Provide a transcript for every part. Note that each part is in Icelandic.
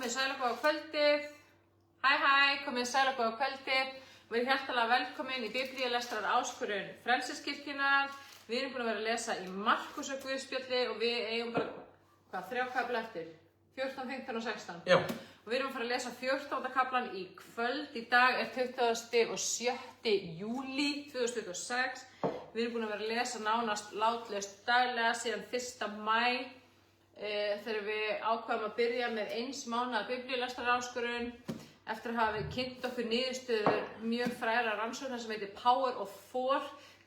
komið sæl og góða kvöldið. Hæ, komið sæl og góða kvöldið. Við erum hjartalega velkomin í biblíulestrar áskorun Frelsiskirkjunnar. Við erum búin að vera að lesa í Markúsar Guðspjalli og við eigum bara, 3 kafla eftir? 14, 15 og 16. Já. Og við erum að fara að lesa 14. kaflan í kvöld. Í dag er 27. júlí 2026. Við erum búin að vera að lesa nánast látlaust daglega síðan 1. maí. Þegar við ákvæðum að byrja með 1 mánaða biblíulestaráskorun eftir að hafa kynnt okkur niðurstöður mjög frægra rannsóknar sem heitir Power of 4.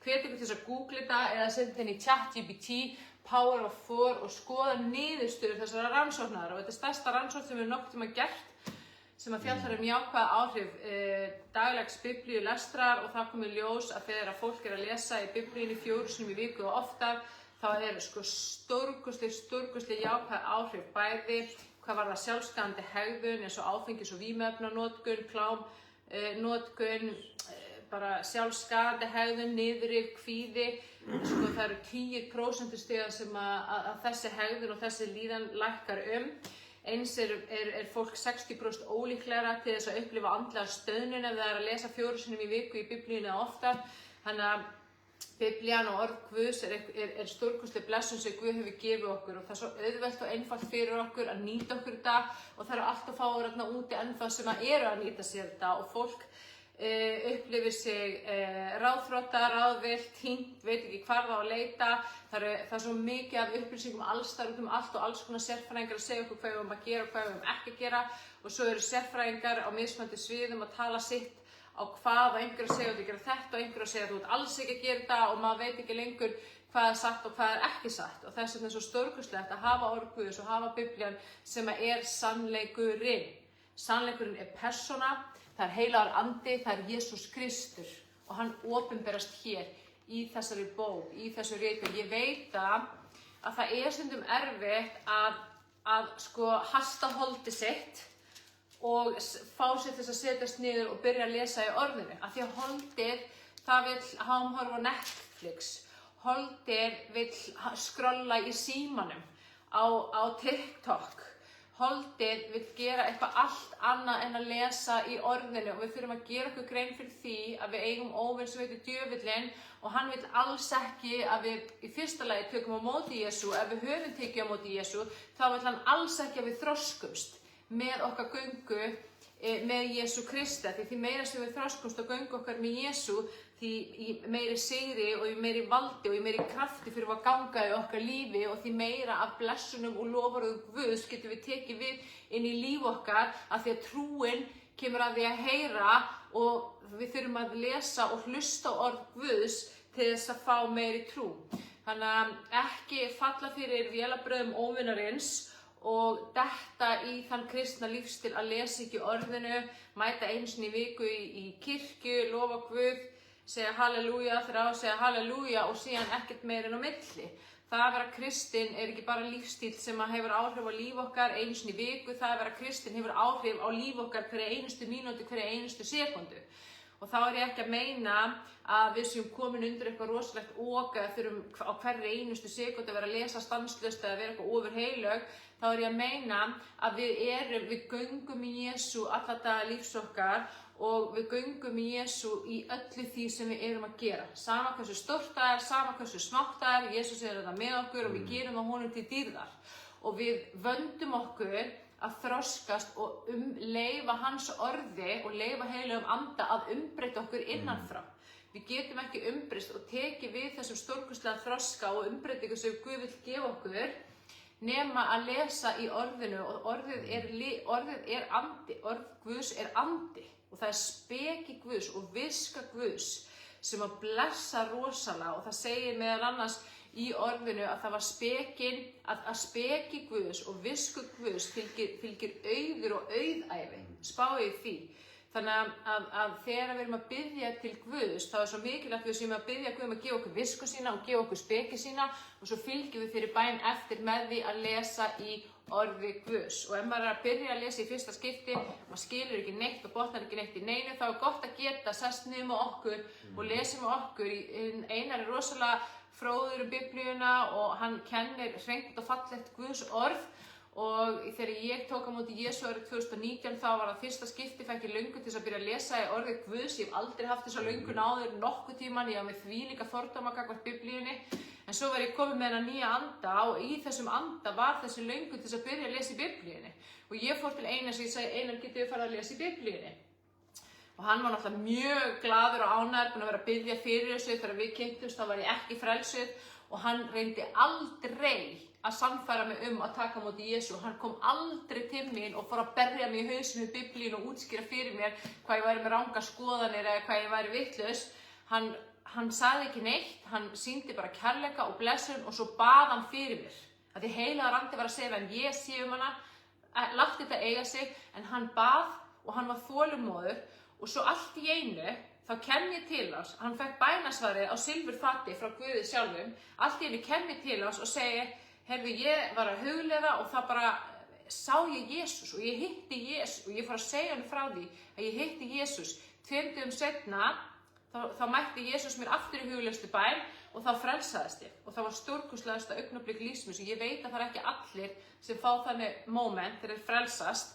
Hvet ykkur til þess að googla þetta eða senda inn í ChatGPT Power of 4 og skoða niðurstöður þessara rannsóknar. Og þetta er stærsta rannsókn sem við nokkuð tíma gert sem að fjallar jákvæð áhrif daglegs biblíulestrar og það kom í ljós að þegar fólk er að lesa í biblíunni 4 sinnum í viku og oftar þá er stórkostleg jákvæð áhrif bæði hvað var það sjálfskaðandi hegðun eins og áfengis- og vímuefnanotkun, klámnotkun, bara sjálfskaðandi hegðun, niðurrif, kvíði. Það eru 10% stiga sem að þessi hegðun og þessi líðan lækkar Eins er fólk 60% ólíklegra til þess að upplifa andlega stöðnun ef það er að lesa 4 sinnum í viku í biblíunni eða oftar. Þannig að Biblían og orð Guðs er stórkostleg blessun sem Guð hefur gefið okkur og það er svo auðvelt og einfalt fyrir okkur að nýta okkur þetta og það eru allt fáir þarna úti ennþá sem eru að nýta sér þetta og fólk upplifir sig ráðþrota, ráðvillt, týnt, veit ekki hvar það á að leita. Það er svo mikið af upplýsingum alls þar út allt og alls konar sérfræðingar að segja okkur hvað við höfum að gera og hvað við höfum ekki að gera og svo eru sérfræðingar á mismunandi sviðum að tala sitt á hvað og einhver að segja að þú gera þetta og einhver að segja að þú ert alls ekki að gera þetta og maður veit ekki lengur hvað er satt og hvað er ekki satt og þess vegna er svo stórkostlegt að hafa orð Guðs og hafa Biblían sem er sannleikurinn. Sannleikurinn er persóna, það er heilagur andi, það er Jesús Kristur og hann opinberast hér í þessari bók, í þessu riti. Ég veit að það er stundum erfitt að hasta holdi sitt og fá sér þess að setjast niður og byrja að lesa í orðinu. Af því að holdið, það vill horfa á Netflix. Holdið vill skrolla í símanum, á TikTok. Holdið vill gera eitthvað allt annað en að lesa í orðinu og við þurfum að gera okkur grein fyrir því að við eigum óvin sem heitir djöfullinn og hann vill alls ekki að við í fyrsta lagi tökum á móti Jesú. Ef við höfum tekið á móti Jesú, þá vill hann alls ekki að við þroskumst með okkar göngu með Jesú Kristi. Því meira sem við þroskumst á göngu okkar með Jesú, því í meiri sigri og í meiri valdi og í meiri krafti fyrir að ganga í okkar lífi og því meira af blessunum og loforðum Guðs getum við tekið við inn í líf okkar af því að trúin kemur að því að heyra og við þurfum að lesa og hlusta á orð Guðs til þess að fá meiri trú. Þannig að ekki falla fyrir vélabrögðum óvinarins og detta í þann kristna lífstil að lesa ekki orðinu, mæta einu sinni í viku í kirkju, lofa Guð, segja halleluja, þegar á að segja halleluja og síðan ekkert meira en á milli. Það að vera kristinn er ekki bara lífstíl sem hefur áhrif á líf okkar einu sinni í viku, það að vera kristinn hefur áhrif á líf okkar hverja einustu mínútu, hverja einustu sekúndu. Og þá er ég ekki að meina að við séum komin undir eitthvað rosalegt ok eða þurfum á hverri einustu sekúndu að vera að lesa stanslaust eða vera eitthvað ofurheilög. Þá er ég að meina að við göngum í Jesú alla daga lífs okkar og við göngum í Jesú í öllu því sem við erum að gera. Sama hversu stórt það er, sama hversu smátt það er, Jesús er þetta með okkur og við gerum það honum til dýrðar. Og við vöndum okkur að þroskast og leyfa hans orði og leyfa heilugum anda að umbreyta okkur innanfrá. Við getum ekki umbreyst og tekið við þessum stórkostlega þroska og umbreytingu sem Guð vill gefa okkur nema að lesa í orðinu og orðið er andi, orð Guðs er andi og það er speki Guðs og viska Guðs sem að blessa rosalega og það segir meðal annars í orðinu að það var spekin, að speki Guðs og visku Guðs fylgir auður og auðæfi, spáið því. Þannig að þegar við erum að biðja til Guðs, þá er svo mikilvægt að við séum að biðja Guð að gefa okkur visku sína og gefa okkur speki sína og svo fylgjum við fyrir bæn eftir með því að lesa í orði Guðs. Og ef maður er að byrja að lesa í fyrsta skipti, maður skilur ekki neitt og botnar ekki neitt í neinu, þá er gott að geta sest niður með okkur og lesa með okkur. Einar er rosalega fróður Biblíuna og hann kennir hreint og fallegt Guðs orð og þegar ég tók á móti Jesú árið 2019 þá var það fyrsta skipti, fekk ég löngun til þess að byrja að lesa í orðið Guðs. Ég hef aldrei haft þessa löngun áður nokkuð tíman, ég var með þvílíka fordóma gagnvart Biblíunni, en svo var ég komin með þennan nýja anda og í þessum anda var þessi löngun til þess að byrja að lesa í Biblíunni. Og ég fór til Einars og ég sagði, Einar, getið við farið að lesa í Biblíunni? Og hann var náttúrulega mjög glaður og ánægður, búinn að vera að biðja fyrir þessu. Þegar við kynntumst þá var ég ekki frelsuð og hann reyndi aldrei að sannfæra mig að taka á móti Jesú. Hann kom aldrei til mín og fór að berja mig í hausinn við Biblíun og útskýra fyrir mér hvað ég væri með rangar skoðanir eða hvað ég væri vitlaus. Hann sagði ekki neitt, hann sýndi bara kærleika og blessun og svo bað hann fyrir mér. Því heilagur andi var að segja en ég sé hana, látti þetta eiga sig, en hann bað og hann var þolinmóður og svo allt í einu þá kem ég til hans, hann fekk bænasvarið á silfurfati frá Guði sjálfum, allt í einu kem ég til hans og segi, heyrðu, ég var að hugleiða og það bara sá ég Jesús og ég hitti Jesús og ég fór að segja hann frá því að ég hitti Jesús. 2 dögum seinna þá mætti Jesús mér aftur í hugleiðslu bæn og þá frelsaðist ég og það var stórkostlegasta augnablik lífs míns og ég veit að það er ekki allir sem fá þannig moment þegar þeir frelsast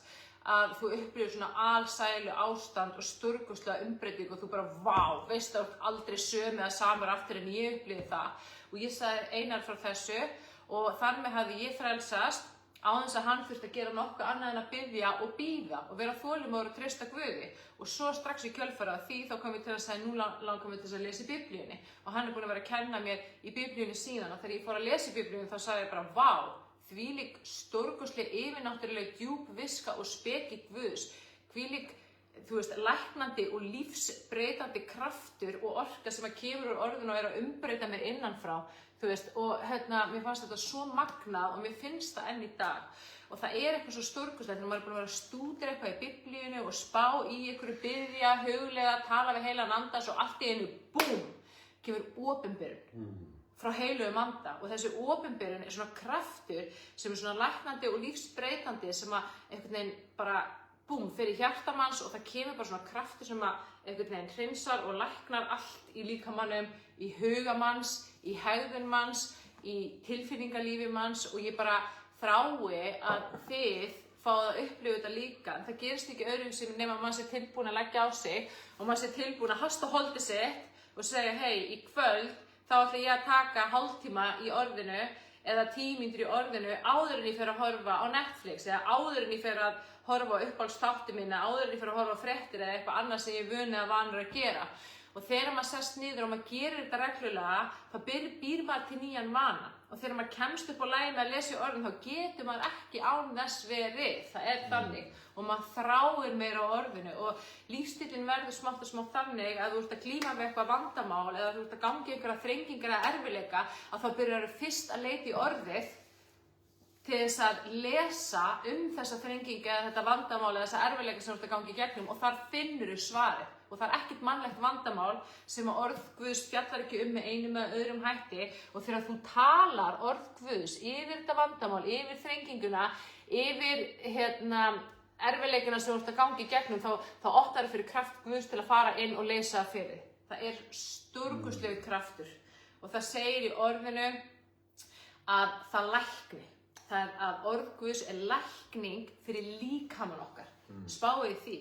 að þú upplifir svona alsælu ástand og stórkostlega umbreyting og þú bara vá, veist að þú aldrei sömu eða samur aftur en ég upplifði það og ég sagði Einar frá þessu og þar með hafði ég frelsast á þess að hann þurfti að gera nokkuð annað en að biðja og bíða og vera þolinmóður og treysta Guði og svo strax í kjölfarið því þá kom ég til að segja nú langar mig til að lesa í Biblíunni og hann er búinn að vera að kenna mér í Biblíunni síðan og þegar ég fór að lesa í Biblíunni þá sagði ég bara vá, þvílík stórkostleg yfirnáttúruleg djúp viska og speki Guðs, hvílík þú veist, læknandi og lífsbreytandi kraftur og orka sem að kemur úr orðinu og er að umbreyta mér innanfrá, þú veist, og mér fannst þetta svo magnað og mér finnst það enn í dag. Og það er eitthvað svo stórkostlegt þegar maður er búin að vera að stúdera eitthvað í Biblíunni og spá í einhverju biðja, huglega, tala við heilan anda, svo allt í einu, búm, kemur opinberun frá heilugum anda og þessi opinberun er svona kraftur sem er svona læknandi og lífsbreytandi sem að einhvern veginn bara búm, fyrir hjartamanns og það kemur bara svona kraftur sem að einhvern veginn hreinsar og læknar allt í líkamannum, í hugamanns, í hegðun manns, í tilfinningalífi manns og ég bara þrái að þið fáið að upplifa þetta líka. En það gerist ekki öðruvísi nema að maður sé tilbúin að leggja á sig og maður sé tilbúin að hasta holdið sitt og segja hei, í kvöld þá ætla ég að taka hálftíma í orðinu eða 10 mínútur í orðinu áður en ég fer að horfa á Netflix eða áður en ég fer að horfa á uppáhaldsþátti mína, áður en ég fer að horfa á fréttir eða eitthvað annað sem ég er vön eða vanur að gera. Og þegar maður sest niður og maður gerir þetta reglulega, þá býr maður til nýjan vana. Og þegar maður kemst upp á lagi með að lesa í orðin, þá getur maður ekki án þess verið. Það er þannig. Og maður þráir meira á orðinu. Og lífstíllinn verður smátt og smátt þannig að þú ert að glíma við eitthvað vandamál eða þú ert að gangi einhverja þrengingar eða erfiðleika, að þá byrjar fyrst að leita í orðið til þess að lesa þessa þrenginga eða þetta vandamál eða þessa erfiðleika sem þú ert að gangi í gegnum og þar finnur þú svarið. Og það er ekkert mannlegt vandamál sem að orð Guðs fjallar ekki með einum eða öðrum hætti og þegar þú talar orð Guðs yfir þetta vandamál, yfir þrenginguna, yfir erfiðleikana sem þú ert að gangi í gegnum þá opnar það fyrir kraft Guðs til að fara inn og leysa það fyrir. Það er stórkostlegur kraftur og það segir í orðinu að það lækni. Það er að orð Guðs er lækning fyrir líkamann okkar. Spáið í því.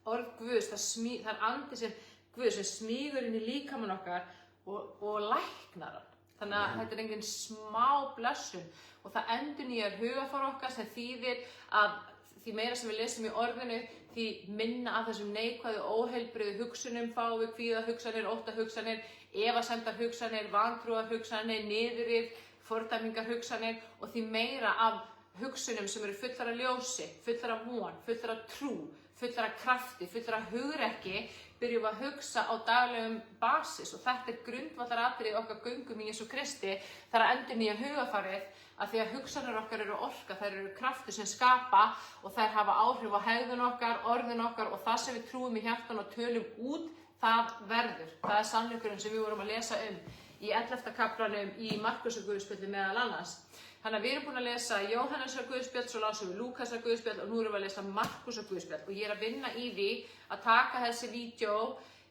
Orð Guðs, það er andi sem Guðs sem smýgur inn í líkamann okkar og læknar hann. Þannig að þetta er engin smá blessun og það endurnýjar hugafar okkar sem þýðir að því meira sem við lesum í orðinu, því minna af þessum neikvæðu óheilbrigðu hugsunum fáum við kvíðahugsanir, óttahugsanir, efasemdar hugsanir, vantrúar hugsanir, niðurrif, fordæmingar hugsanir og því meira af hugsunum sem eru fullar af ljósi, fullar af von, fullar af trú, fullar af krafti, fullar af hugrekki, byrjum við að hugsa á daglegum basis og þetta er grundvallaratriði okkar göngum í Jesú Kristi, það er að endurnýja hugafarið að því að hugsanir okkar eru orka, þær eru kraftur sem skapa og þær hafa áhrif á hegðun okkar, orðin okkar og það sem við trúum í hjartan og tölum út, það verður. Það er sannleikurinn sem við vorum að lesa í 11. kaflanum í Markusar guðspjalli meðal annars. Þannig að við erum búin að lesa Jóhannesar guðspjall, svo lásum við Lúkasar guðspjall og nú erum við að lesa Markusar guðspjall og ég er að vinna í því að taka þessi vídeó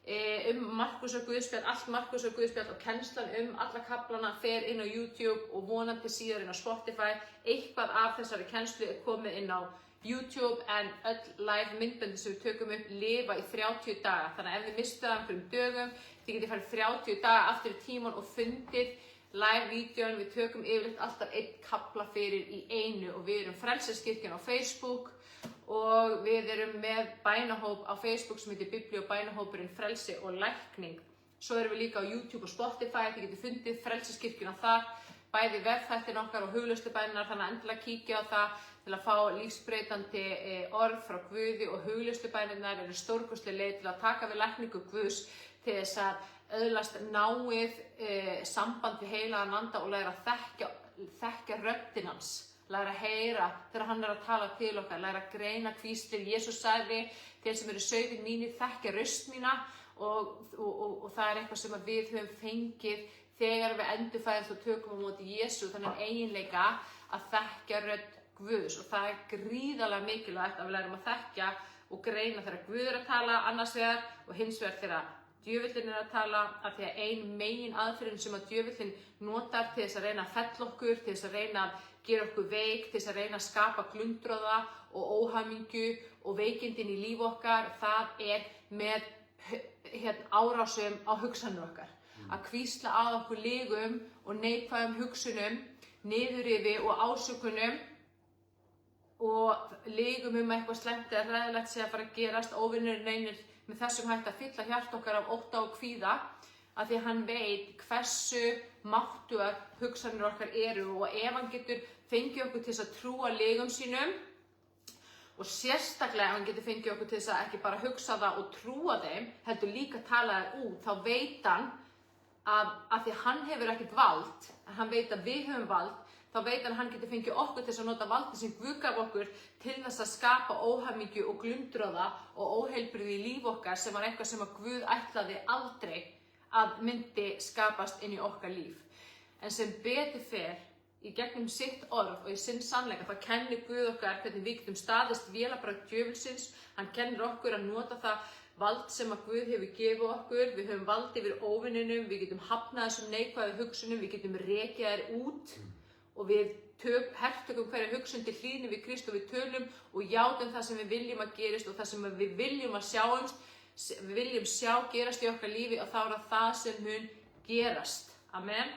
Markúsar guðspjall, allt Markúsar guðspjall og kennslan alla kaflana fer inn á YouTube og vonandi síðar inn á Spotify. Eitthvað af þessari kennslu komið inn á YouTube en öll live myndböndin sem við tökum upp lifa í 30 daga. Þannig að ef þið mistuð það einhverjum dögum, þið getið farið 30 daga aftur í tímann og fundið live-vídeón. Við tökum yfirleitt alltaf einn kafla fyrir í einu og við erum Frelseskirkjan á Facebook og við erum með bænahóp á Facebook sem heitir Biblíu og bænahópurinn Frelsi og lækning. Svo erum við líka á YouTube og Spotify, þið getið fundið Frelseskirkjuna þar, bæði vefþættin okkar og huglustubænirnar, þannig að endilega kíkja á það til að fá lífsbreytandi orð frá Guði og huglustubænirnar eru stórkostleg leið til að taka við lækningu Guðs til þess að öðlast náið samband við heilagan anda og læra að þekkja röddina hans. Læra að heyra þegar hann að tala til okkar, læra að greina hvíslir. Jesús sagði, þeir sem eru sauðir mínir þekkja rödd mína og það er eitthvað sem við höfum fengið þegar við endurfæðumst og tökum á móti Jesú, þannig eiginleika að þekkja rödd Guðs og það er gríðarlega mikilvægt að við lærum að þekkja og greina þegar Guð er að tala annars vegar og hins vegar þegar djöfullinn er að tala, af því að ein megin aðferðin sem að djöfullinn notar til þess að reyna að fella okkur, til þess að reyna að gera okkur veik, til þess að reyna að skapa glundroða og óhamingju og veikindin í líf okkar, það er með árásum á hugsanir okkar. Að hvísla að okkur lygum og neikvæðum hugsunum, niðurrifi og ásökunum og lygum eitthvað slæmt eða hræðilegt sé að fara að gerast. Óvinurinn reynir með þessum hætti að fylla hjarta okkar af ótta og kvíða af því að hann veit hversu máttugar hugsanir okkar eru og ef hann getur fengið okkur til þess að trúa lygum sínum og sérstaklega ef hann getur fengið okkur til þess að ekki bara hugsa það og trúa þeim, heldur líka tala þær út, þá veit hann að því hann hefur ekkert vald, hann veit að við höfum vald, þá veit hann getur fengið okkur til þess að nota valdi sem Guð gaf okkur til þess að skapa óhamingju og glundroða og óheilbrigði í líf okkar sem var eitthvað sem að Guð ætlaði aldrei að myndi skapast inn í okkar líf. En sem betur fer í gegnum sitt orð og í sinn sannleika þá kennir Guð okkar hvernig við getum staðist vélabragð djöfulsins. Hann kennir okkur að nota það vald sem að Guð hefur gefið okkur. Við höfum vald yfir óvininum, við getum hafnað þessum neikvæðu hugsunum, við getum rekið þær út og við hertökum hverja hugsun til hlýðni við Krist og við tölum og játum það sem við viljum að gerist og það sem við viljum sjá gerast í okkar lífi og þá er það sem mun gerast. Amen.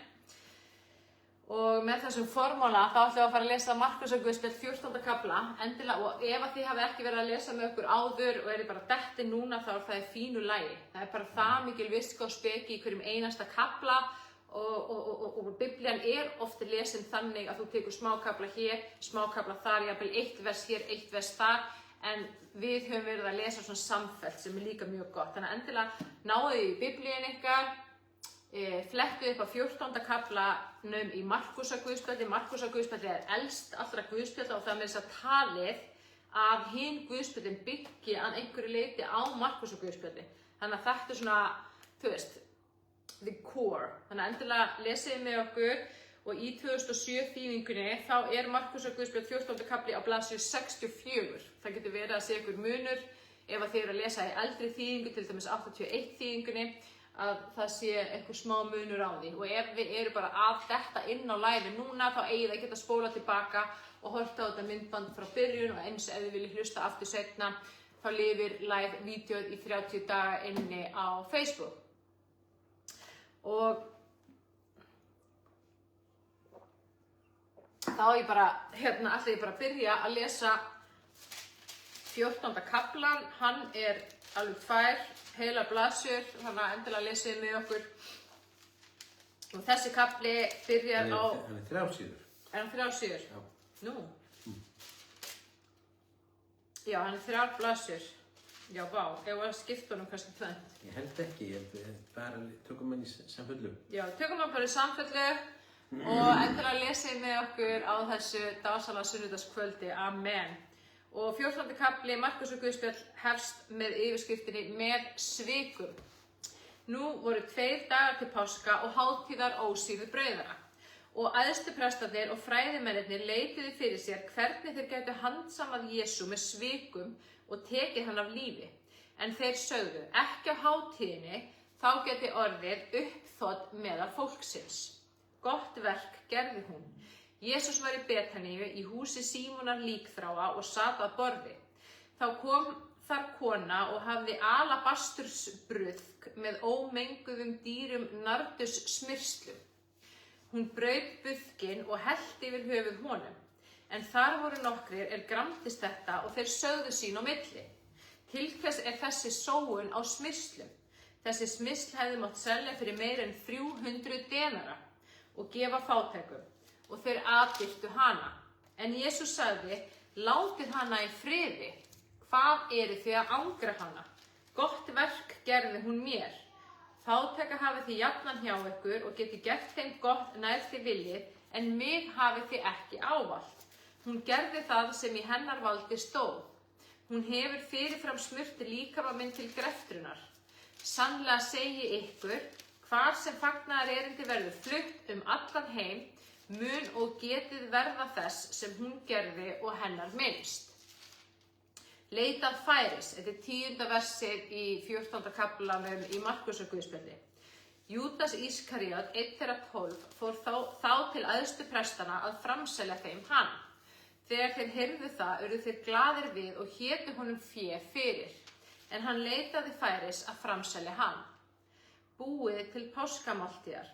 Og með þessum formála þá ætlum við að fara að lesa Markúsar guðspjall 14. kafla endilega og ef þið hafi ekki verið að lesa með okkur áður og bara dettin núna þá er það í fínu lagi. Það er bara það mikil viska og speki í hverjum einasta kafla og Biblían er oft lesin þannig að þú tekur smákafla hér, smákafla þar, jafnvel eitt vers hér, eitt vers þar, en við höfum verið að lesa svona samfellt sem er líka mjög gott. Þannig að endilega náðu í Biblíun ykkar, flettu upp á 14. kaflanum í Markúsar guðspjalli. Markúsar guðspjalli er elst allra guðspjalla og það er með þess að talið að hinn guðspjallin byggi að einhverju leyti á Markúsar guðspjalli. Þannig að þetta er svona, þú veist, the core. Þannig að endilega lesiði með okkur og í 2007 þýðingunni þá er Markúsar guðspjall 14. kafli á blaðsíðu 64. Það getur verið að sé ykkur munur ef að þið eru að lesa í eldri þýðingu, til dæmis 81 þýðingunni, að það sé einhver smá munur á því. Og ef við eru bara að detta inn á live núna þá eigið að geta spólað tilbaka og horta á þetta myndband frá byrjun og eins ef þið viljið hlusta aftur seinna þá lifir live vídeóð í 30 daga inni á Facebook. Og þá ætla ég bara að byrja að lesa 14. kaflan. Hann er alveg 2 heila blaðsjur, þannig að endilega lesið með okkur. Og þessi kafli byrjar á... Hann er 3 síður. Er hann 3 síður? Já. Nú? Já, hann er 3 blaðsjur. Já, vá, ef að skipta honum kannski 2. Ég held ekki, bara tökum hann í samfellu. Já, tökum hann bara í samfellu og endilega lesið með okkur á þessu dásamlega sunnudagskvöldi. Amen. Og 14. kafli Markúsar guðspjall hefst með yfirskriftinni með svikum. Nú voru 2 dagar til páska og hátíðar ósýrðu brauðara. Og æðstuprestarnir og fræðimennirnir leituðu fyrir sér hvernig þeir gætu handsamað Jesú með svikum og tekið hann af lífi. En þeir sögðu, ekki á hátíðinni, þá geti orðið uppþot meðal fólksins. Gott verk gerði hún. Jesús var í Betaníu í húsi Símonar líkþráa og sat að borði. Þá kom þar kona og hafði alabastursbruðk með ómenguðum dýrum nardussmyrslum. Hún braut buðkinn og hellti yfir höfuð honum. En þar voru nokkrir gramdist þetta og þeir sögðu sín á milli. Til hvers þessi sóun á smyrslum? Þessi smyrsl hefði mátt selja fyrir meira en 300 denara og gefa fátækum, og þeir aðdýrtu hana. En Jesús sagði, látið hana í friði. Hvað eruð þið að angra hana? Gott verk gerði hún mér. Fátæka hafið þið jafnan hjá ykkur og geti gert þeim gott nær þið viljið, en mig hafið þið ekki ávallt. Hún gerði það sem í hennar valdi stóð. Hún hefur fyrirfram smurt líkama minn til greftrunar. Sannlega segi ykkur, hvar sem fagnaðarerindi verður flutt allan heim, mun og getið verða þess sem hún gerði og hennar minnst. Leitað færis, þetta 10. versið í 14. kaflanum í Markúsarguðspjalli. Júdas Ískariot, einn þeirra 12, fór þá til æðstu prestana að framselja þeim hann. Þegar þeir heyrðu það, urðu þeir glaðir við og hétu honum fé fyrir, en hann leitaði færis að framselja hann. Búið til páskamáltíðar.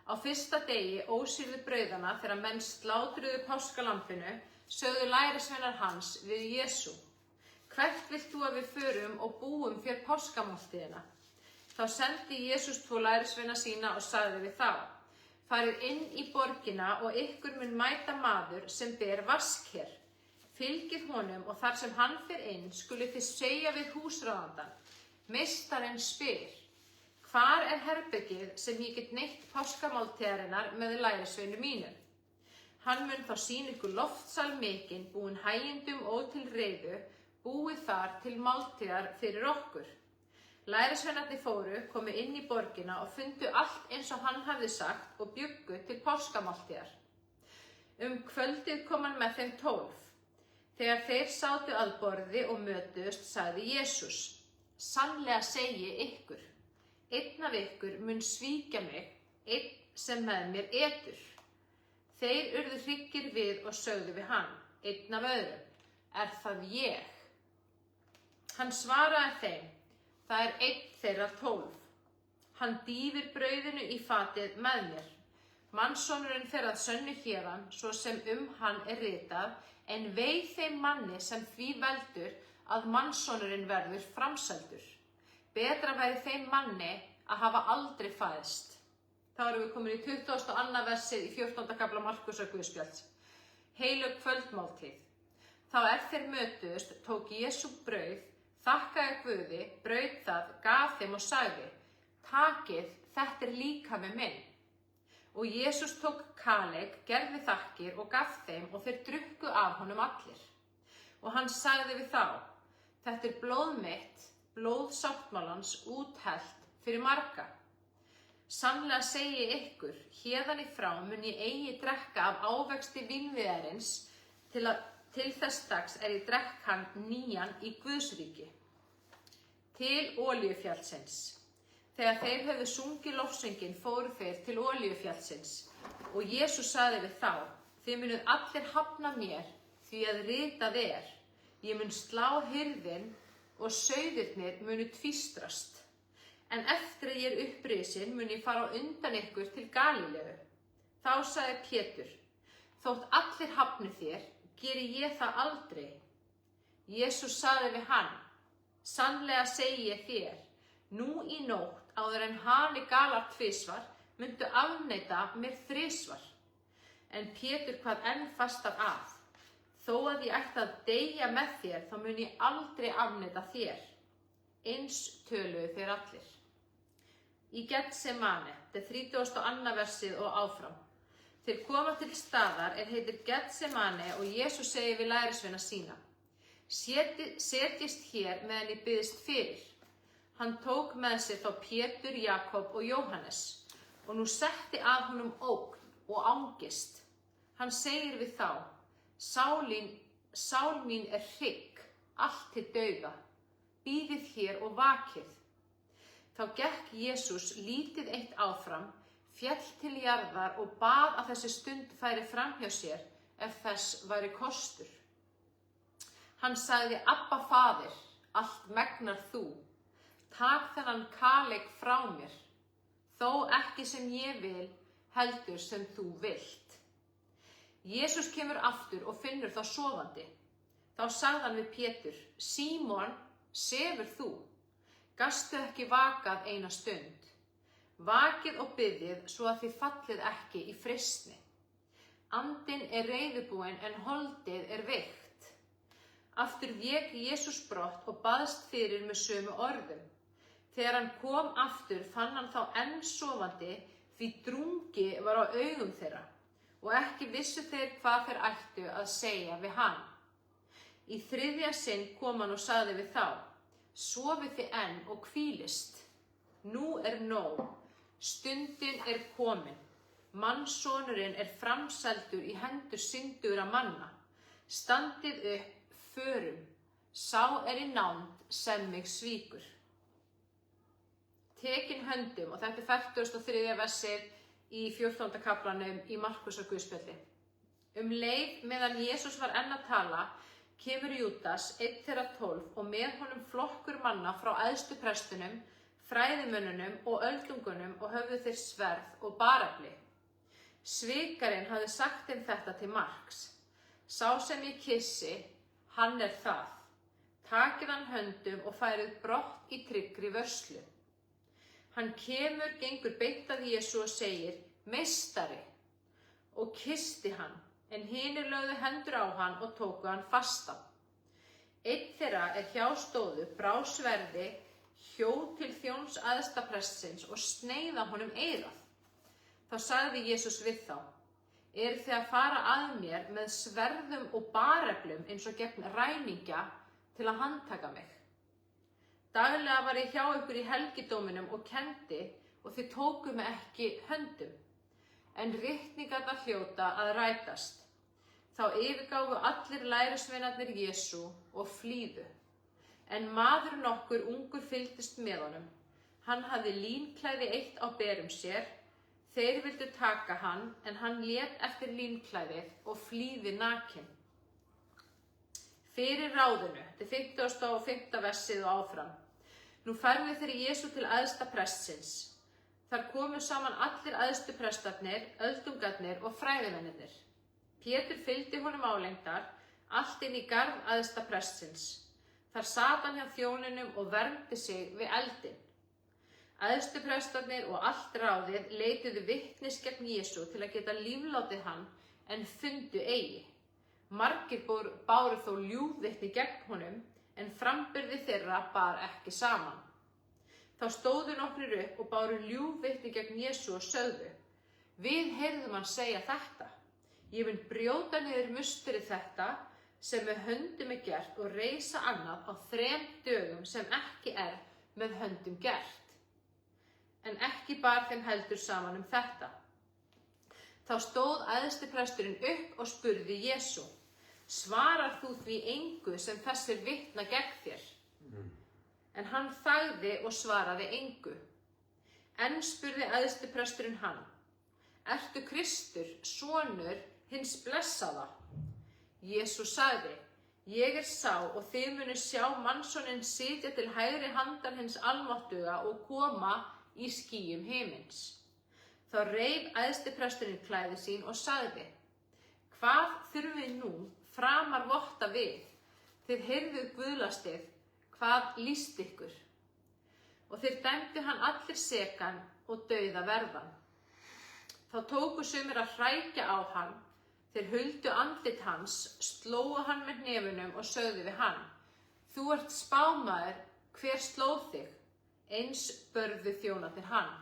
Á fyrsta degi ósýrðu brauðana þegar menn slátruðu páskalambinu, sögðu lærisveinar hans við Jesú. Hvert vilt þú að við förum og búum fyrir páskamáltíðina? Þá sendi Jesús 2 lærisveina sína og sagði við þá, farið inn í borgina og ykkur mun mæta maður sem ber vaskher. Fylgið honum og þar sem hann fer inn skuluð þið segja við húsráðandann. Meistarinn spyr, hvar herbergið sem ég get neytt páskamáltíðarinnar með lærisveinu mínum? Hann mun þá sýna ykkur loftsal mikinn, búinn hægindum og til reiðu, búið þar til máltíðar fyrir okkur. Lærisveinarnir fóru, komu inn í borgina og fundu allt eins og hann hafði sagt og bjuggu til páskamáltíðar. Kvöldið kom hann með þeim 12. Þegar þeir sátu að borði og mötuðust, sagði Jesús, sannlega segi ykkur, einn af ykkur mun svíkja mig, einn sem með mér etur. Þeir urðu hryggir við og sögðu við hann, einn af öðrum, það ég? Hann svaraði þeim, það einn þeirra 12. Hann dýfir brauðinu í fatið með mér. Mannssonurinn fer að sönnu héðan, svo sem hann ritað, en vei þeim manni sem því veldur að mannssonurinn verður framseldur. Betra væri þeim manni að hafa aldrei fæðst. Þá erum við komin í 22. versið í 14. kafla Markúsarguðspjalls. Heilög kvöldmáltíð. Þá þeir mötuðust, tók Jesú brauð, þakkaði Guði, braut það, gaf þeim og sagði, takið, þetta líkami minn. Og Jesús tók kaleik, gerði þakkir og gaf þeim og þeir drukku af honum allir. Og hann sagði við þá, þetta blóð mitt, blóð sáttmálans úthellt fyrir marga. Sannlega segi ykkur, héðan í frá mun ég eigi drekka af ávexti vínviðarins til þess dags ég drekk hann nýjan í Guðsríki. Til Olíufjallsins. Þegar þeir höfðu sungið lofsönginn fóru þeir til Olíufjallsins og Jesús sagði við þá, þið munuð allir hafna mér því að ritað ég mun slá hirðinn og sauðirnir munu tvístrast. En eftir að ég upprisin mun ég fara á undan ykkur til Galíleu. Þá sagði Pétur, þótt allir hafni þér, geri ég það aldrei. Jesús sagði við hann, sannlega segi ég þér, nú í nótt áður en hani galar tvisvar, myndu afneita mér 3 En Pétur kvað enn fastar að, þó að ég ætti að deyja með þér, þá mun ég aldrei afneita þér. Eins töluðu þeir allir. Í Getsemane, þetta 32. versið og áfram. Þeir koma til staðar heitir Getsemane og Jesús segir við lærisveina sína, setjist hér meðan ég biðst fyrir. Hann tók með sér þá Pétur, Jakob og Jóhannes og nú setti að honum ógn og angist. Hann segir við þá, sál mín hrygg, allt til dauða. bíðið hér og vakið. Þá gekk Jesús lítið eitt áfram, féll til jarðar og bað að þessi stund færi framhjá sér ef þess væri kostur. Hann sagði: Abba, Faðir, allt megnar þú. Tak þennan kaleik frá mér, þó ekki sem ég vil, heldur sem þú vilt. Jesús kemur aftur og finnur þá sofandi. Þá sagði hann við Pétur: Símon, sefur þú? Gastu ekki vakað eina stund? Vakið og biðið svo að þið fallið ekki í freistni. Andinn er reiðubúinn en holdið er veikt. Aftur vék Jesús brott og baðst fyrir með sömu orðum. Þegar hann kom aftur fann hann þá enn sofandi, því drungi var á augum þeirra og ekki vissu þeir hvað þeir ættu að segja við hann. Í þriðja sinn kom hann og sagði við þá: Sofið þið enn og hvílist. Nú er nóg, stundin er komin. Mannssonurinn er framseldur í hendur syndugra manna. Standið upp, förum, sá er í nánd sem mig svíkur. Tekin höndum, og þetta er 43. versið í 14. kaflanum í Markúsar guðspjalli. Leið meðan Jesús var enn að tala, kemur Júdas, einn þeirra 12, og með honum flokkur manna frá æðstu prestunum, fræðimönnunum og öldungunum, og höfðu þeir sverð og barefli. Svikarinn hafði sagt þeim þetta til marks: Sá sem ég kyssi, hann er það. Takið hann höndum og færið brott í tryggri vörslu. Hann kemur, gengur beint að Jesú og segir: Meistari, og kyssti hann, en hinir lögðu hendur á hann og tóku hann fastan. Einn þeirra er hjá stóðu, brá sverði, hjó til þjóns æðstaprestsins og sneiða honum eyrað. Þá sagði Jesús við þá: Eruð þið að fara að mér með sverðum og bareflum eins og gegn ræningja til að handtaka mig? Daglega var ég hjá ykkur í helgidóminum og kenndi, og þið tóku mig ekki höndum. En ritningarnar hljóta að rætast. Þá yfirgáfu allir lærisveinarnir Jesú og flýðu. En maður nokkur ungur fylgdist með honum. Hann hafði línklæði eitt á berum sér. Þeir vildu taka hann, en hann lét eftir línklæðið og flýði nakinn. Fyrir ráðinu, þetta er 55. versið og áfram. Nú færðu þeir Jesú til æðsta prestsins. Þar komu saman allir æðstu prestarnir, öldungarnir og fræðimennirnir. Pétur fylgdi honum álengdar, allt inn í garð æðsta prestsins. Þar sat hann hjá þjóninum og vermdi sig við eldinn. Æðstu prestarnir og allt ráðið leituðu vitnis gegn Jesú til að geta líflátið hann, en fundu eigi. Margir báru þó ljúgvitni gegn honum, en framburði þeirra bar ekki saman. Þá stóðu nokkrir upp og báru ljúgvitni gegn Jesú og sögðu: Við heyrðum hann segja þetta: Ég vil brjóta niður musterið þetta sem með höndum er gert og reisa annað á 3 dögum sem ekki er með höndum gert. En ekki bar þeim heldur saman þetta. Þá stóð æðsti presturinn upp og spurði Jesú: Svarar þú því engu sem þessir vitna gegn þér? En hann þagði og svaraði engu. Enn spurði æðsti presturinn hann: Ertu Kristur, sonur hins blessaða? Jesú sagði: Ég er sá, og þið munu sjá mannssoninn sitja til hægri handar hins almáttuga og koma í skýjum himins. Þá reif æðsti presturinn klæði sín og sagði: Hvað þurfum við nú framar votta við? Þið heyrðuð guðlastið, hvað lýst ykkur? Og þeir dæmdu hann allir sekan og dauða verðan. Þá tóku sumir að hrækja á hann. Þeir huldu andlit hans, slógu hann með hnefunum og sögðu við hann: Þú ert spámaður, hver slóð þig? Eins börðu þjónarnir hann.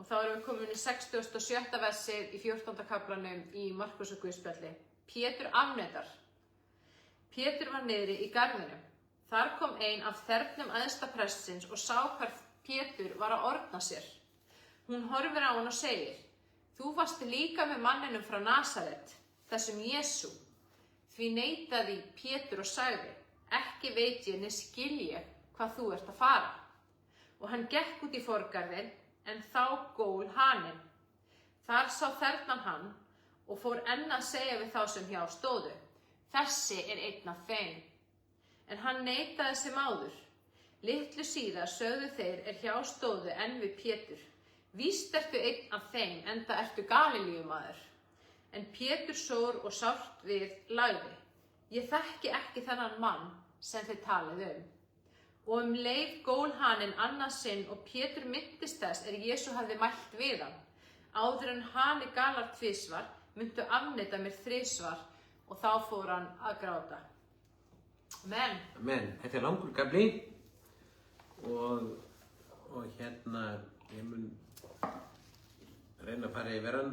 Og þá erum við komin í 67. versið í 14. kaflanum í Markúsar guðspjalli. Pétur afneitar. Pétur var niðri í garðinum. Þar kom ein af þernum æðsta prestsins og sá hvar Pétur var að orna sér. Hún horfir á hann og segir: Þú varst líka með manninum frá Nasaret, þessum Jesú. Því neitaði Pétur og sagði: Ekki veit ég né skil ég hvað þú ert að fara. Og hann gekk út í forgarðinn, en þá gól haninn. Þar sá þernan hann og fór enn að segja við þá sem hjá stóðu: Þessi er einn af þeim. En hann neitaði sem áður. Litlu síðar sögðu þeir er hjá stóðu enn við Pétur: Víst ertu einn af þeim, enda ertu Galilíumaður. En Pétur sór og sárt við lagði: Ég þekki ekki þennan mann sem þið talið Og leið gól haninn annað sinn og Pétur minntist þess Jesú hafði mælt við hann: Áður en hani galar tvisvar, muntu afneita mér þrisvar, og þá fór hann að gráta. Amen. Amen. Þetta er langur kafli og hérna ég mun reyna að fara yfir hann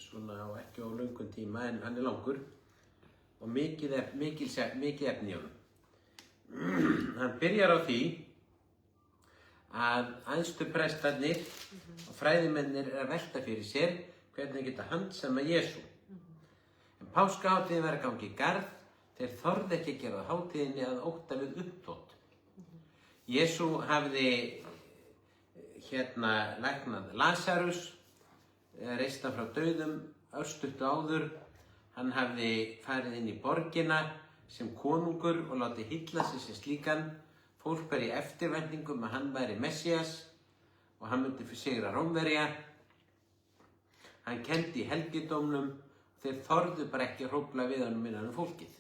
svona á ekki á löngum tíma, en hann er langur og mikið efni í honum. Hann byrjar á því að æðstu prestarnir og fræðimennir eru að velta fyrir sér hvernig geta handsama Jesú. En páskahátíðin var að ganga í garð, þeir þorðu ekki að gera hátíðinni að ótta við uppþot. Jesú hafði læknað Lasarus, reist hann frá dauðum örstuttu áður. Hann hafði farið inn í borgina sem konungur og látið hylla sig sem slíkan. Fólk var í eftirvæntingum að hann væri Messías og hann myndi sigra Rómverja. Hann kenndi í helgidómnum og þeir þorðu bara ekki að hrófla við honum innan fólkið.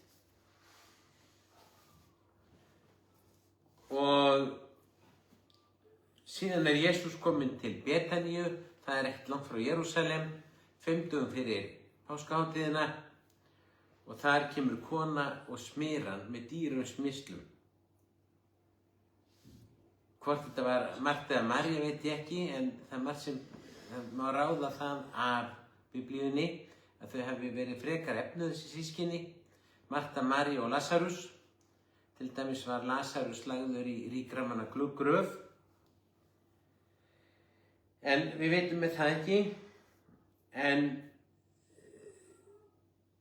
Og síðan er Jesús kominn til Betaníu, það er ekkert langt frá Jerúsalem, 5 dögum fyrir páskahátíðina, og þar kemur kona og smyr hann með dýrum smyrslum. Hvort þetta var Marta eða María veit ég ekki, en það er margt sem má ráða það af Biblíunni að þau hafi verið frekar efnuð þessi systkini, Marta, María og Lasarus. Til dæmis var Lasarus lagður í ríkramanna gröf. En við veitum með það ekki. En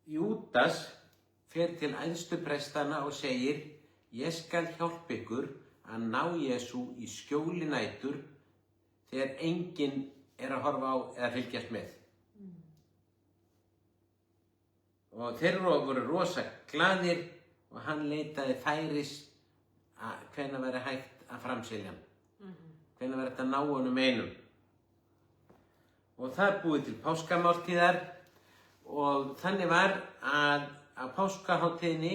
Júdas fer til æðstu prestana og segir: Ég skal hjálpa ykkur að ná Jesú í skjóli nætur þegar enginn er að horfa á eða fylgjast með. Og þeir voru rosa glaðir og hann leitaði færis að hvenær væri hægt að framselja hann. Hvenær væri þetta að ná honum einum. Og það búið til páskamáltíðar og þannig var að á páskahátíðinni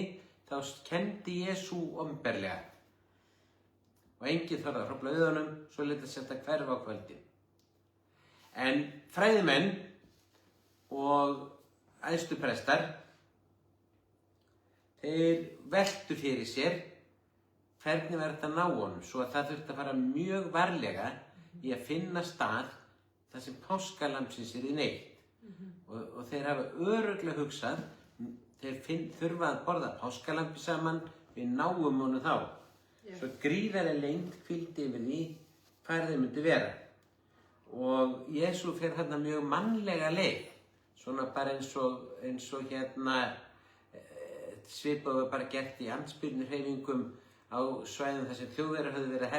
þá kenndi Jesú opinberlega. Og enginn þorði að hrófla við honum, svo lét að setja hverfa á kvöldin. En fræðimenn og æðstu prestar, þeir veltu fyrir sér hvernig var þetta að ná honum, svo að það þurfti að fara mjög varlega í að finna stað þar sem páskalambsins er í neitt. Og þeir hafa örugglega hugsað, þeir þurfa að borða páskalambi saman, við náum honum þá. Svo gríðarlega lengd hvíldi yfir því hvar þeir myndi vera. Og Jesú fer þarna mjög mannlega leið, svona bara eins og svipað var bara gert í andspyrnuhreyfingum á svæðum þar sem Þjóðverjar höfðu verið að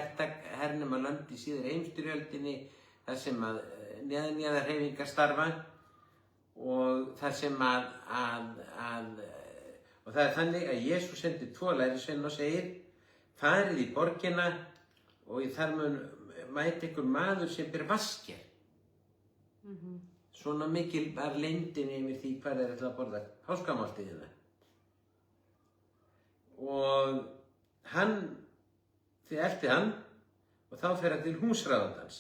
hernema lönd í síðari heimsstyrjöldinni, þar sem að neðanjarðarhreyfingar starfa og þar sem og það er þannig að Jesú sendi 2 lærisveina og segir: Farið í borgina og þar mun mæta ykkur maður sem ber vasker. Svona mikil var leyndin yfir því hvað þeir ætla að borða páskamáltíðina. Og þið elti hann og þá fer hann til húsráðandans.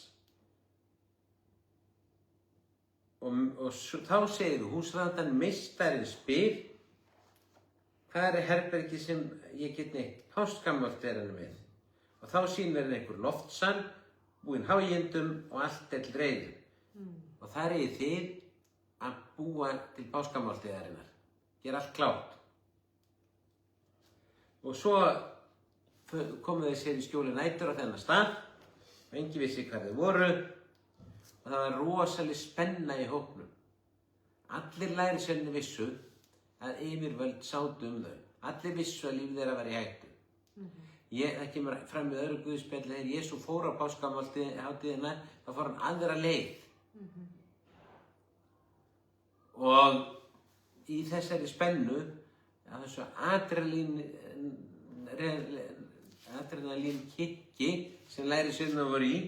Og þá segir húsráðandan: Meistarinn spyr, hvað er herbergi sem ég get neitt páskamáltíðina með? Og þá sýnir einhver loftsal, búinn hágindum og allt er til reiðu. Og þar eigið þið að búa til páskamáltíðarinnar. Gera allt klárt. Og svo komu þeir sér í skjóli nætur á þennan stað og enginn vissi hvað þeir voru og það var rosaleg spenna í hópnum. Allir lærisveinarnir vissu að yfirvöld sátu þau. Allir vissu að líf þeirra var í hættu. Það kemur fram í öðru guðspjalli þegar Jesú fór á páskahátíðina, þá fór hann aðra leið. Og í þessari spennu, að þessu adrenalín kikki sem lærisveinarnir voru í,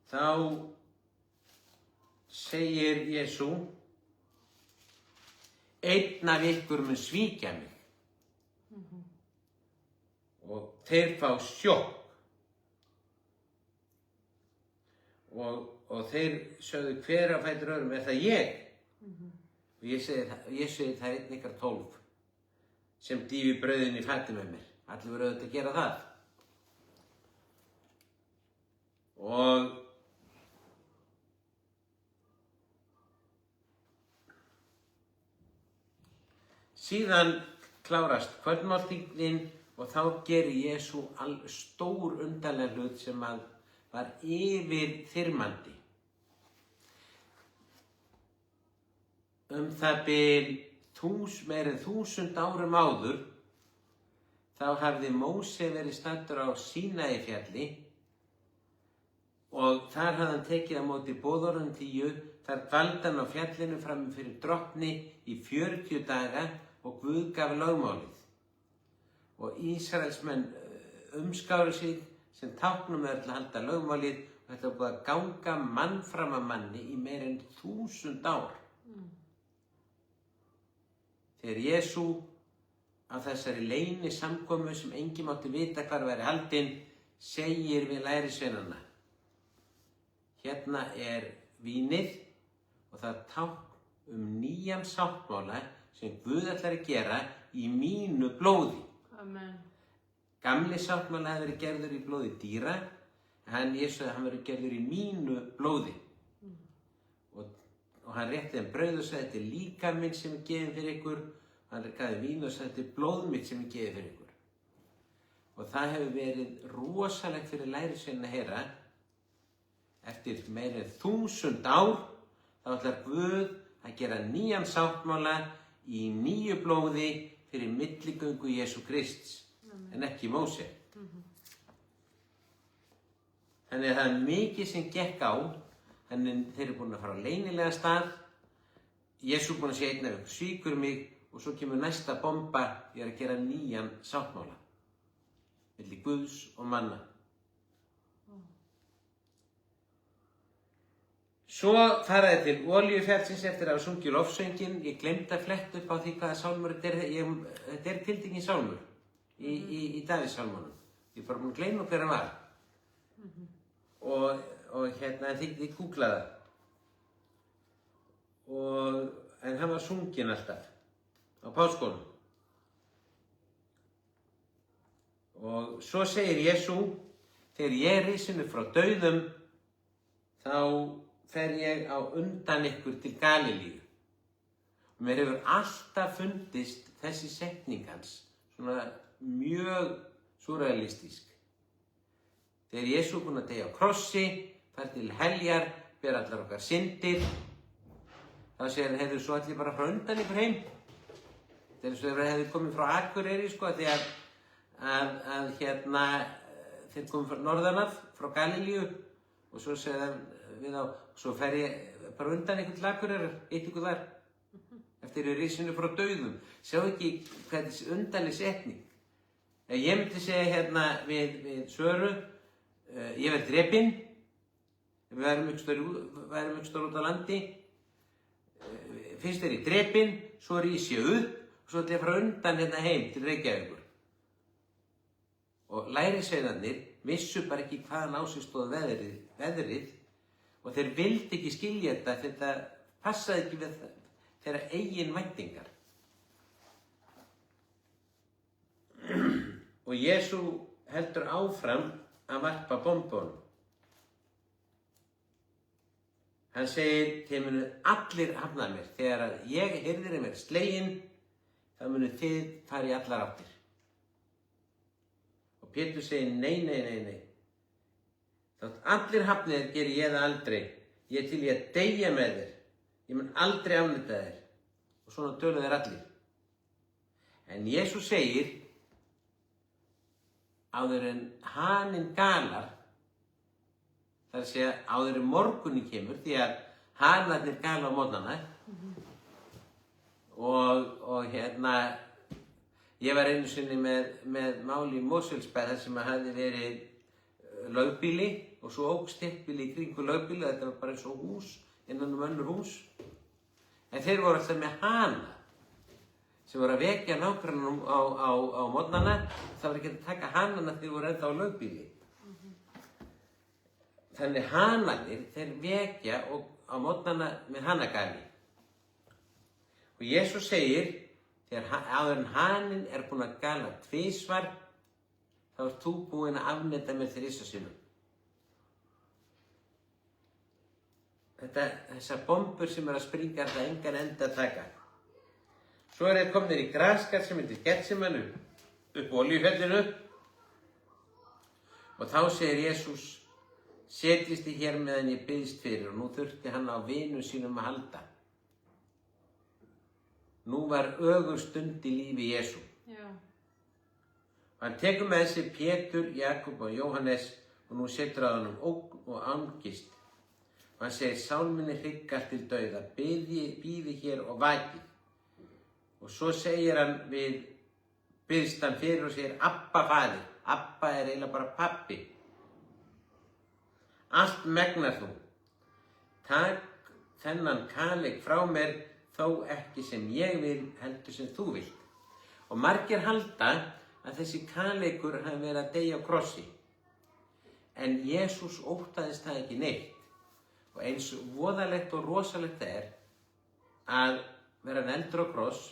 þá segir Jesú, einn af ykkur mun svíkja mig. Og þeir fá sjokk. Og þeir sögðu hver á fætur öðrum, það ég? Og ég segi það er einn ykkar 12 sem dýfi brauðin í fati með mér. Allir voru auðvitað að gera það. Og síðan klárast kvöldmáltíðin og þá gerir Jesú stór undarlega hlut sem var yfirþyrmandi. Það bil meira en 1000 árum áður þá hafði Móse verið staddur á Sínaífjalli og þar hafði hann tekið á móti boðorðum 10, þar dvaldi hann á fjallinu frammi fyrir Drottni í 40 daga og Guð gaf lögmálið. Og Ísraelsmenn umskáru sig sem táknum til að halda lögmálið og þetta var búið að ganga mann fram af manni í meira en 1000 ár. Þegar Jesú á þessari leyni samkomu sem enginn mátti vita hvar væri haldin, segir við lærisveinana, hérna er vínið og það tákn nýjan sáttmála sem Guð ætlar að gera í mínu blóði. Amen. Gamli sáttmáli hafði verið gerður í blóði dýra, en Jesú hann verið gerður í mínu blóði. Og hann rétti þeim brauð og sagði, þetta er líkaminn minn sem er gefinn fyrir ykkur. Hann gaf vín og sagði, þetta er blóð mitt sem er gefið fyrir ykkur. Og það hefur verið rosalegt fyrir lærisveinana að heyra. Eftir meira en 1000 ár, þá ætlar Guð að gera nýjan sáttmála í nýju blóði fyrir milligöngu Jesú Krists, en ekki Móse. Þannig að það er mikið sem gekk á, þannig þeir eru búin að fara á leynilega stað, Jesú búin að segja einn af ykkur svíkur mig og svo kemur næsta bomba, ég er að gera nýjan sáttmála, milli Guðs og manna. Svo faraði til Olíufjallsins eftir að hafa sungið lofsönginn. Ég glemdi að fletta upp á því hvaða sálmur þetta er. Þetta er tiltekinn sálmur í Davíðssálmunum. Ég er bara búin að gleyma hver hann var. Og þið googlaði það. En hann var sunginn alltaf á páskónum. Og svo segir Jesú, þegar ég er risinn upp frá dauðum, þá fer ég á undan ykkur til Galilíu. Og mér hefur alltaf fundist þessi setning hans svona mjög súrrealistísk. Þegar Jesú búinn að deyja á krossi, fær til heljar, ber allar okkar syndir, þá segir hann, hefðu svo allir bara frá undan ykkur heim. Þetta er eins og þeir hefðu komið frá Akureyri, því að þeir komið frá norðanaf, frá Galilíu, og svo segir hann við á, svo fer ég bara undan ykkur til Akureyrar, eitt ykkur þar, eftir risinu frá dauðum. Sjá ekki hvað þessi undarleg setning. Ég myndi segja við Söru, ég verð drepinn, við værum ykkur stór út á landi, fyrst er ég drepinn, svo rís ég upp, og svo ætla ég að fara undan heim til Reykjavíkur. Og lærisveinarnir vissu bara ekki hvaðan á sig stóð veðrið, og þeir vildi ekki skilja þetta passaði ekki við þeirra eigin væntingar. Og Jesú heldur áfram að varpa bombunum. Hann segir, þið munu allir hafna mér. Þegar ég heyrðir mér sleginn, þá munu þið fara í allar áttir. Og Pétur segir, nei. Þótt allir hafnir geri ég það aldrei. Ég til ég að deyja með þér. Ég mun aldrei afneita þér. Og svona tölu þeir allir. En Jesús segir, áður en haninn galar, það er að segja áður en morguninn kemur, því að hanarnir gala á morgnana. Og ég var einu sinni með máli í Mosfellsbæ þar sem hafði verið lögbýli og svo óx þéttbýli í kringu lögbýli, þetta var bara eins og hús innan önnur hús. En þeir voru alltaf með hana sem voru að vekja nágrannanum á morgnana. Það var ekki að taka hanana þeir voru ennþá á lögbýli. Þannig hanarnir, þeir vekja á morgnana með hanagali. Og Jesús segir, þegar áður en haninn er búinn að gala tvisvar, þá ert þú búinn að afneita mér þrisvar sinnum. Þessar bombur sem að springa, það engan enda að taka. Svo þeir komnir í grasgarð sem heitir Getsemani upp á Olíufjallinu og þá segir Jesús, setjist þið hér meðan ég biðst fyrir, og nú þurfti hann á vinum sínum að halda. Nú var ögur stund í lífi Jesú. Já. Hann tekur með sér Pétur, Jakob og Jóhannes og nú setur að honum ógn og angist. Og hann segir, sál minni hryggar til dauða, bíði hér og vakið. Og svo segir hann biðst hann fyrir og segir, Abba faðir. Abba er eiginlega bara pabbi. Allt megnar þú. Takk þennan kaleik frá mér, þó ekki sem ég vil, heldur sem þú vilt. Og margir halda að þessi kaleikur hafi verið að deyja á krossi. En Jesús óttaðist það ekki neitt. Og eins voðalegt og rosalegt er að vera negldur á kross,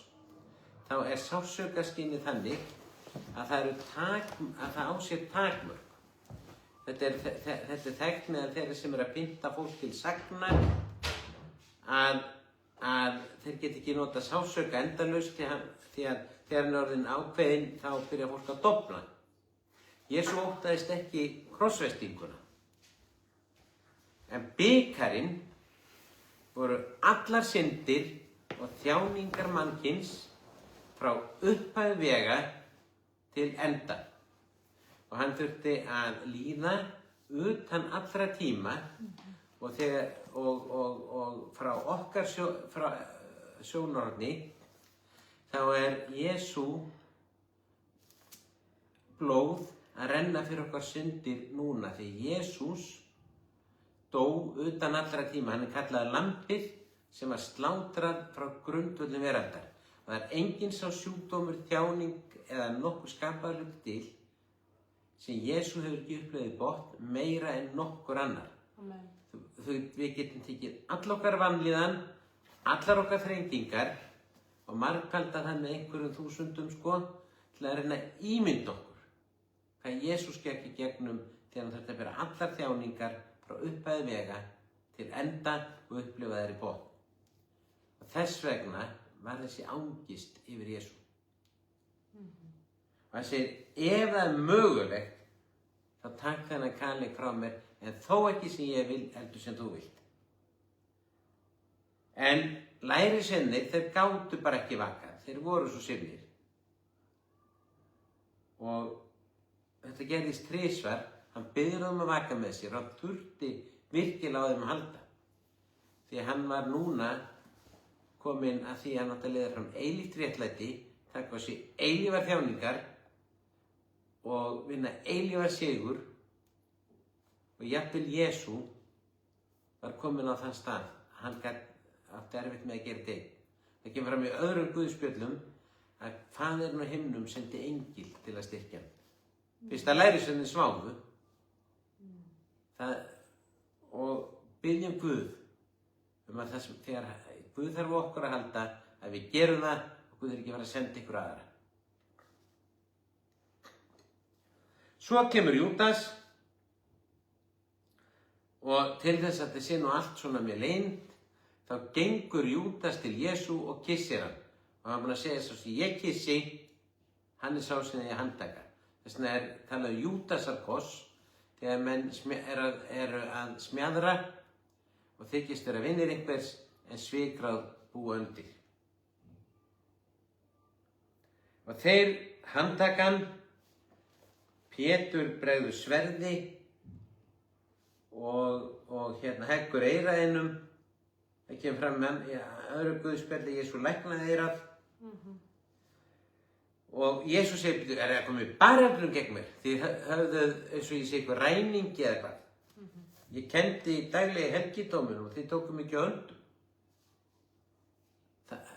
þá er sársaukaskynið þannig að það á sér takmörk. Þetta er þekkt meðal þeirra sem að pynta fólk til sagna að þeir geti ekki nota sársauk endalaust því að þegar hann er orðinn ákveðinn þá byrja fólk að dofna. Jesú óttaðist ekki krossfestinguna. En bikarinn voru allar syndir og þjáningar mannkyns frá upphafi vega til enda. Og hann þurfti að líða utan allra tíma og frá okkar sjónarhorni þá er Jesú blóð að renna fyrir okkar syndir núna, því Jesús dó utan allra tíma. Hann er kallað lambið sem var slátrað frá grundvöllum veraldar. Og það er enginn sá sjúkdómur, þjáning eða nokkuð skapaður hlutur til sem Jesú hefur ekki upplifað botn meira en nokkur annar. Amen. Við getum tekið all okkar vanlíðan, allar okkar þrengingar og margfaldað það með einhverjum þúsundum til að reyna að ímynda okkur hvað Jesús gekk í gegnum þegar hann þurfti að bera allar þjáningar frá upphafi vega til enda og upplifa þær í botn. Og þess vegna var þessi angist yfir Jesú. Og hann segir, ef það er mögulegt, þá takk þennan kaleik frá mér, en þó ekki sem ég vil, heldur sem þú vilt. En lærisveinarnir, þeir gátu bara ekki vakað, þeir voru svo syfnir. Og þetta gerðist þrisvar, hann biður um að vaka með sér, hann þurfti virkilega á þeim að halda. Því hann var núna kominn að því að hann átti að leiða fram eilíft réttlæti, taka á sig eilífar þjáningar og vinna eilífar sigur. Og jafnvel Jesú var kominn á þann stað, hann átti erfitt með að gera þetta. Það kemur fram í öðrum guðspjöllum að Faðirinn á himnum sendi engil til að styrkja hann. Fyrst að lærisveinarnir sváfu og biðjum Guð að það sem þegar Guð þarf okkur að halda að við gerum það og Guð er ekki að senda ykkur aðra. Svo kemur Júdas og til þess að þetta sé nú allt svona með leynd, þá gengur Júdas til Jesú og kissir hann. Og hann er búinn að segja svo sem ég kissi, hann er sá sem ég handtaka. Þess vegna er talað Júdasarkoss þegar menn eru að smjadra og þykist vera vinir einhvers en svikráð búa undir. Og þeir handtaka hann, Pétur bregður sverði og heggur eyrað. Það kemur fram með öðru guðspjalli, Jesú læknaði eyrað. Og Jesús segir, er það komið bareflum gegn mér? Þið höfðuð eins og ég sé eitthvað ræningi eða hvað. Ég kenndi í daglegi helgidóminn og þið tókum ekki á höndum.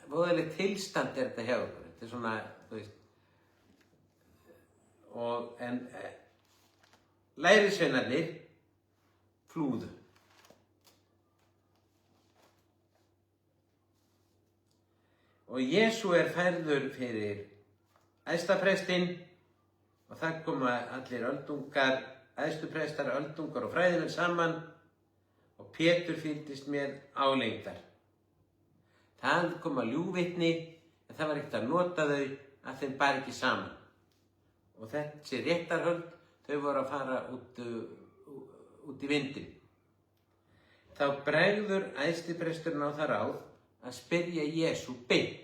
Voðaleg tilstand er þetta hjá okkur. Þetta er svona, þú veist. En lærisveinarnir flúðu. Og Jesú er færður fyrir æðstaprestinn og það koma allir öldungar, æðstuprestar, öldungar og fræðimenn saman og Pétur fylgdist með álengdar. Það koma ljúgvitni en það var ekkert að nota þau að þeim bar ekki saman. Og þessi réttarhöld, þau voru að fara út í vindinn. Þá bregður æðstipresturinn á það ráð að spyrja Jesú beint.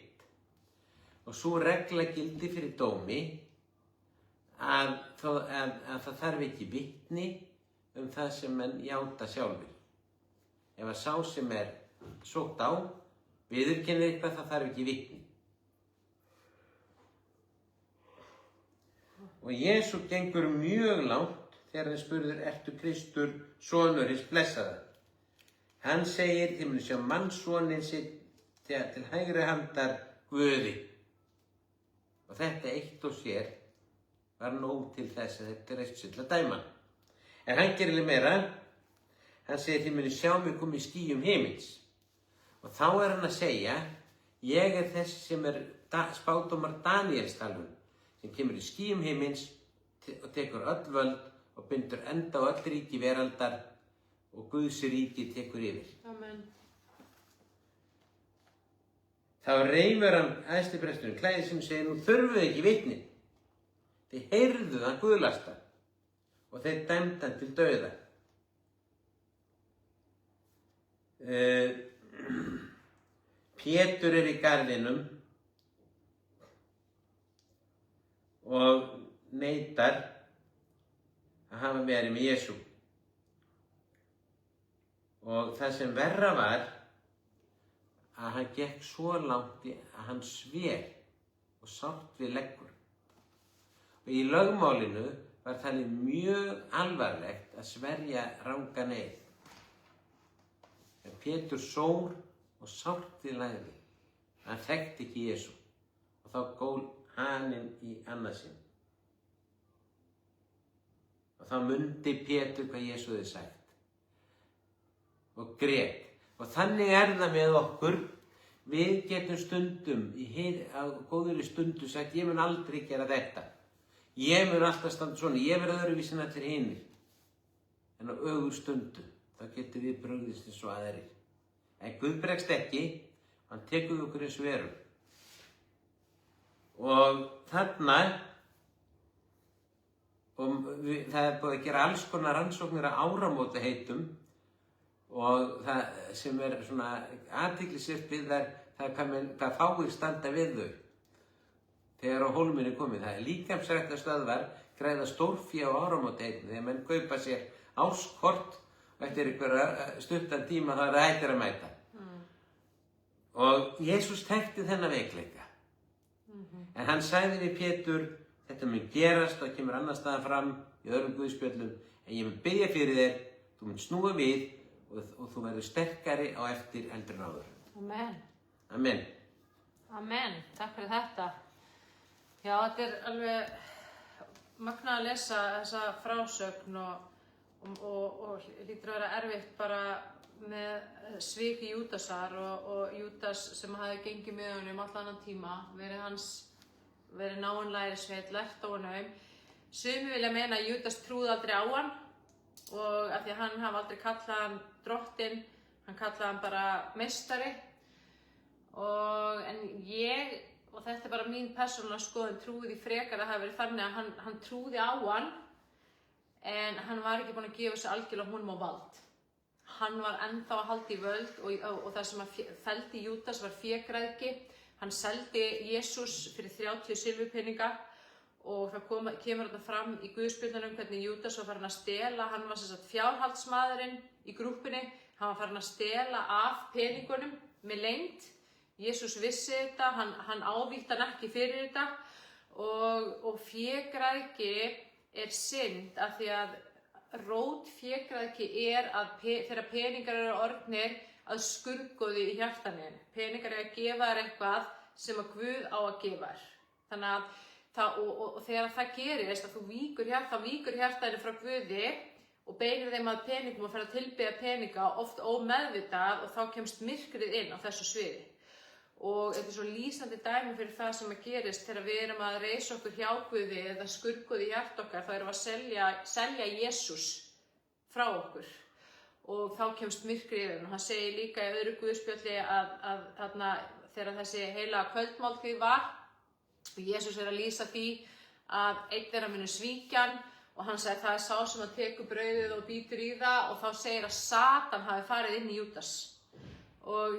Og sú regla gildi fyrir dómi að það þarf ekki vitni það sem menn játa sjálfir. Ef að sá sem er sótt á, viðurkennir eitthvað, það þarf ekki vitni. Og Jesú gengur mjög langt þegar hann spurður, ertu Kristur, sonur hins blessaða? Hann segir, þið munu sjá mannssoninn sitja til hægri handar Guði. Og þetta eitt og sér var nóg til þess að þetta er eitt til að dæma. En hann gerir meira, hann segir, þið munu sjá mig koma í skýjum himins. Og þá er hann að segja, ég er þessi sem er spádómar Daníels talun, sem kemur í skýjum himins og tekur öll völd og bindur enda á öll ríki veraldar og Guðs ríki tekur yfir. Amen. Þá reifur hann æðstipresturinn klæðið sem segir, nú þurfum við ekki vitni. Þið heyrðuð hann guðlasta og þeir dæmdu hann til dauða. Pétur er í garðinum og neitar að hafa verið með Jesú. Og það sem verra var að hann gekk svo langt að hann sver og sátt við leggur. Og í lögmálinu var talið mjög alvarlegt að sverja rangan eið. En Pétur sór og sátt við lagði. Hann þekkti ekki Jesú og þá gól haninn í annað sinn. Og þá mundi Pétur hvað Jesú hefði sagt og grét. Og þannig er það með okkur, við getum stundum, á góðri stundu sagt, ég mun aldrei gera þetta. Ég mun alltaf standa svona, ég verð öðruvísi en allir hinir. En á ögur stundu, þá getum við brugðist eins og aðrir. En Guð bregst ekki, hann tekur okkur eins og erum. Og þarna, það er búið að gera alls konar rannsóknir á áramótaheitum, og það sem er svona athyglisvert við það er hvað fáir standa við þau þegar á hólminn er komið. Það er líkamsræktarstöðvar græða stórfé á áramótaheitum þegar menn kaupa sér árskort og eftir einhverja stuttan tíma þá er það hættir að mæta. Og Jesús þekkti þennan veikleika. En hann sagði við Pétur, þetta mun gerast, það kemur annar staðar fram í öðrum guðspjöllum, en ég mun biðja fyrir þér, þú mun snúa við og þú verður sterkari á eftir heldur en áður. Amen. Amen. Amen. Takk fyrir þetta. Já, þetta er alveg magnað að lesa þessa frásögn og hlýtur að vera erfitt bara með svik Júdasar og Júdas sem hafði gengið með honum allan annan tíma, verið náinn lærisveinn, lært á honum. Sumir vilja meina að Júdas trúði aldrei á hann og af því að hann hafi aldrei kallað hann drottinn, hann kallaði hann bara meistari. En ég, og þetta er bara mín persónulega skoðun, trúi því frekar að það hafi verið þannig að hann trúði á hann, en hann var ekki búinn að gefa sig algjörlega honum á vald. Hann var ennþá að halda í völd og það sem að felldi Júdas var fégræðgi. Hann seldi Jesús fyrir 30 silfurpeninga og það kemur þarna fram í Guðspjöllunum hvernig Júdas var farin að stela, hann var sem sagt fjárhaldsmaðurinn í grúppunni, hann var farin að stela af peningunum með leynd. Jesús vissi þetta, hann ávítti hann ekki fyrir þetta og fégræðgi er synd af því að rót fégræðgi er að þegar peningar eru orðnir að skurðgoði í hjartanu. Peningar eru að gefa þér eitthvað sem að Guð á að gefa þér. Þannig að og þegar það gerist að þú víkur hjartanu frá Guði og beinir þeim að peningum og fer að tilbiðja peninga oft ómeðvitað og þá kemst myrkrið inn á þessu sviði. Og þetta er svo lýsandi dæmi fyrir það sem að gerist þegar við erum að reisa okkur hjá Guði eða skurðgoði í hjart okkar, þá erum við að selja Jesús frá okkur og þá kemst myrkrið inn. Og hann segir líka í öðru Guðspjalli að þegar þessi heila kvöldmáltíð var og Jesús er að lýsa því að einn þeirra muni svíkja hann og hann segir það er sá sem að tekur brauðið og bítur í það og þá segir að Satan hafi farið inn í Júdas. Og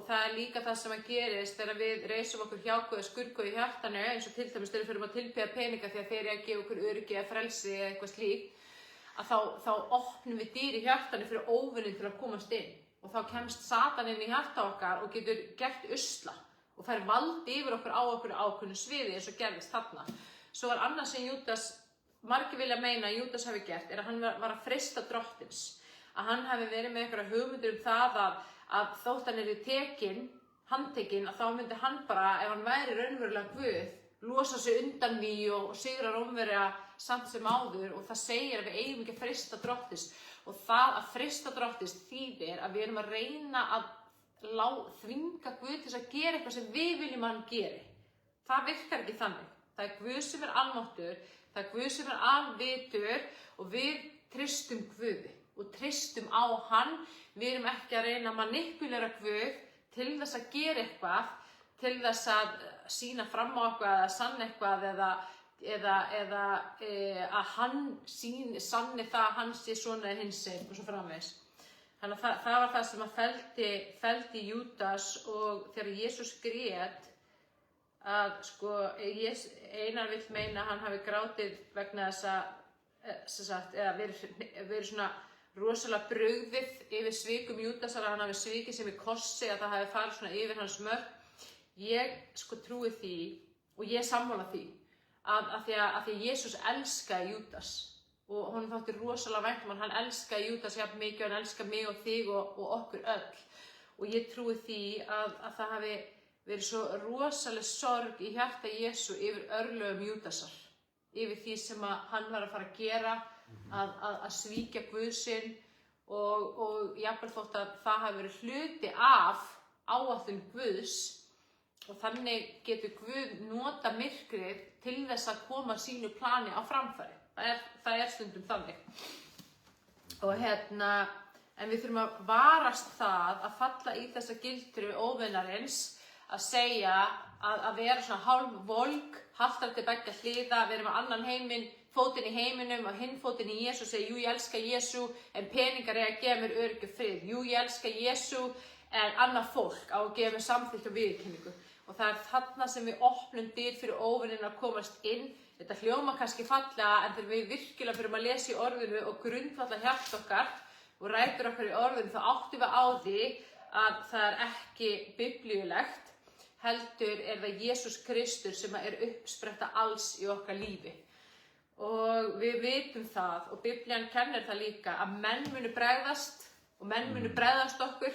það er líka það sem að gerist þegar við reisum okkur hjá Guði skurðgoði í hjartanu, eins og til dæmis þegar við fyrir að tilbiðja peninga því að þeir eru að gefa okkur öryggi eða frelsi eða eitthvað slíkt, að þá opnum við dyr í hjartanu fyrir óvininn til að komast inn og þá kemst Satan inn í hjarta okkar og getur gert usla og fær vald yfir okkur á okkur ákveðnu sviði eins og gerðist þarna. Svo var annað sem Júdas, margir vilja meina að Júdas hafi gert, er að hann var að freista drottins. Að hann hafi verið með einhverja hugmyndir það að þótt hann er handtekinn, að þá myndi hann bara, ef hann væri raunverulega Guð, losa sig undan því og sigra Rómverja samt sem áður og það segir að við eigum ekki að freista drottins. Og það að freista drottins þýðir að við erum að reyna að þvinga Guð til að gera eitthvað sem við viljum að hann geri. Það virkar ekki þannig. Það er Guð sem er almáttur, það er Guð sem er alvitur og við treystum Guði og treystum á hann. Við erum ekki að reyna að manipulera Guð til þess að gera eitthvað, til þess að sýna fram á eitthvað eða sanna eitthvað eða að hann sanni það að hann sé svona eða hinsegin og svo framvegis. Þannig að það var það sem að feldi Júdas og þegar Jesús grét að Einar vill meina að hann hafi grátið vegna þess að eða verið svona rosalega brugðið yfir svikum Júdasar, að hann hafi svikið sem í kossi, að það hafi farið svona yfir hans mörk. Ég trúi því og ég sammála því að því að Jesús elskaði Júdas og honum þótti rosalega vænt hann elskaði Júdas jafn mikið og hann elskaði mig og þig og okkur öll. Og ég trúi því að það hafi verið svo rosaleg sorg í hjarta Jesú yfir örlögum Júdasar, yfir því sem hann var að fara að gera, að svíkja Guð sinn og jafnvel þótt að það hafi verið hluti af áætlun Guðs og þannig getur Guð nota myrkrið til þess að koma sínu plani á framfæri. Það er stundum þannig. Og en við þurfum að varast það að falla í þessa gildru óvinarins, að segja að vera svona hálf volg, haltar til beggja hliða, vera með annan heiminn, fótinn í heiminum og hinn fótinn í Jesú, segja jú ég elska Jesú en peningar er að gefa mér öryggi og frið. Jú ég elska Jesú en annað fólk á að gefa mér samþykkt og viðurkenningu. Og það er þarna sem við opnum dyr fyrir óvininn að komast inn. Þetta hljóma kannski fallega en þegar við virkilega fyrir að lesa í orðinu og grundvalla hjart okkar og rætur okkar í orðinu, þá áttum við á því að það er ekki biblíulegt, heldur er það Jesús Kristur sem er uppspretta alls í okkar lífi. Og við vitum það og Biblían kennir það líka að menn munu bregðast og menn munu bregðast okkur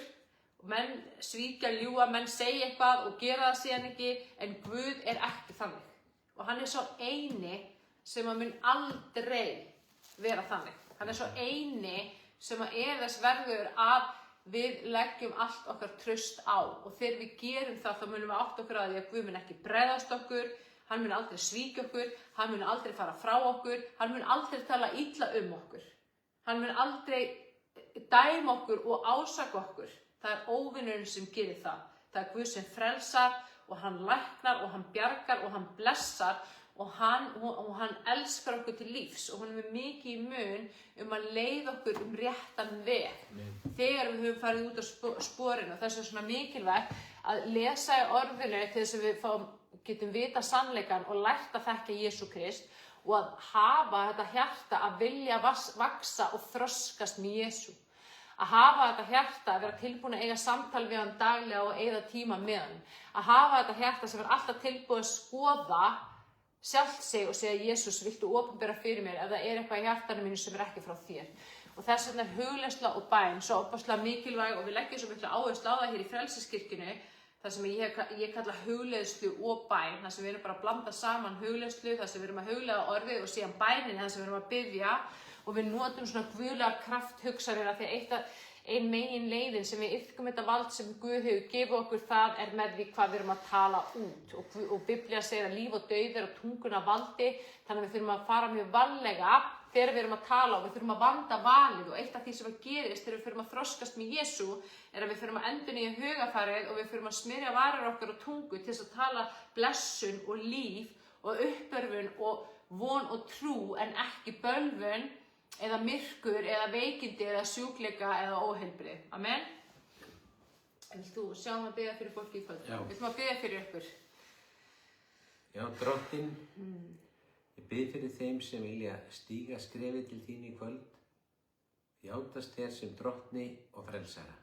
og menn svíkja, ljúga, menn segja eitthvað og gera það síðan ekki, en Guð er ekki þannig. Og hann er svo eini sem að mun aldrei vera þannig. Hann er svo eini sem að er þess verður að við leggjum allt okkar traust á. Og þegar við gerum það, þá munum við átta okkur að því að Guð mun ekki bregðast okkur, hann mun aldrei svíkja okkur, hann mun aldrei fara frá okkur, hann mun aldrei tala illa okkur. Hann mun aldrei dæma okkur og ásaka okkur. Það er óvinurinn sem gerir það. Það er Guð sem frelsar og hann læknar og hann bjargar og hann blessar og hann elskar okkur til lífs og hann er mikið í mun að leiða okkur réttan veg. Þegar við höfum farið út á sporinu og þess er svona mikilvægt að lesa í orðinu til þess að við getum vita sannleikann og lært að þekkja Jesú Krist og að hafa þetta hjarta að vilja vaksa og þroskast með Jesú. Að hafa þetta hjarta að vera tilbúin að eiga samtal við hann daglega og eyða tíma með hann. Að hafa þetta hjarta sem er alltaf tilbúin að skoða sjálft sig og segja Jesús, viltu opinbera fyrir mér ef það er eitthvað í hjartanu mínu sem er ekki frá þér. Og þess vegna er hugleiðsla og bæn svo opaslega mikilvæg og við leggjum svo miklu áherslu á það hér í Frelsiskirkjunni, það sem ég kalla hugleiðslu og bæn, það sem við erum bara að blanda saman hugleiðslu, það sem við erum að hugleiða orðið og síðan bænin, það sem við erum að biðja og við notum svona guðlega krafthugsanir af því að ein megin leiðin sem við iðkum þetta vald sem Guð hefur gefið okkur það er með því hvað við erum að tala út og Biblía segir að líf og dauð er á tunguna valdi, þannig að við þurfum að fara mjög varlega þegar við erum að tala og við þurfum að vanda valið og eitt af því sem gerist þegar við þurfum að þroskast með Jesú er að við þurfum að endurnýja hugarfarið og við þurfum að smyrja varir okkar á tungu til þess að tala blessun og líf og uppörfun og von og trú en ekki bölvun eða myrkur eða veikindi eða sjúkleika eða óheilbrigði. Amen. Vilt þú sjá að biðja fyrir fólki í kvöld? Já. Vilt maður biðja fyrir ykkur? Já, Drottinn, ég bið fyrir þeim sem vilja stíga skrefið til þín í kvöld, játast þér sem drottni og frelsara.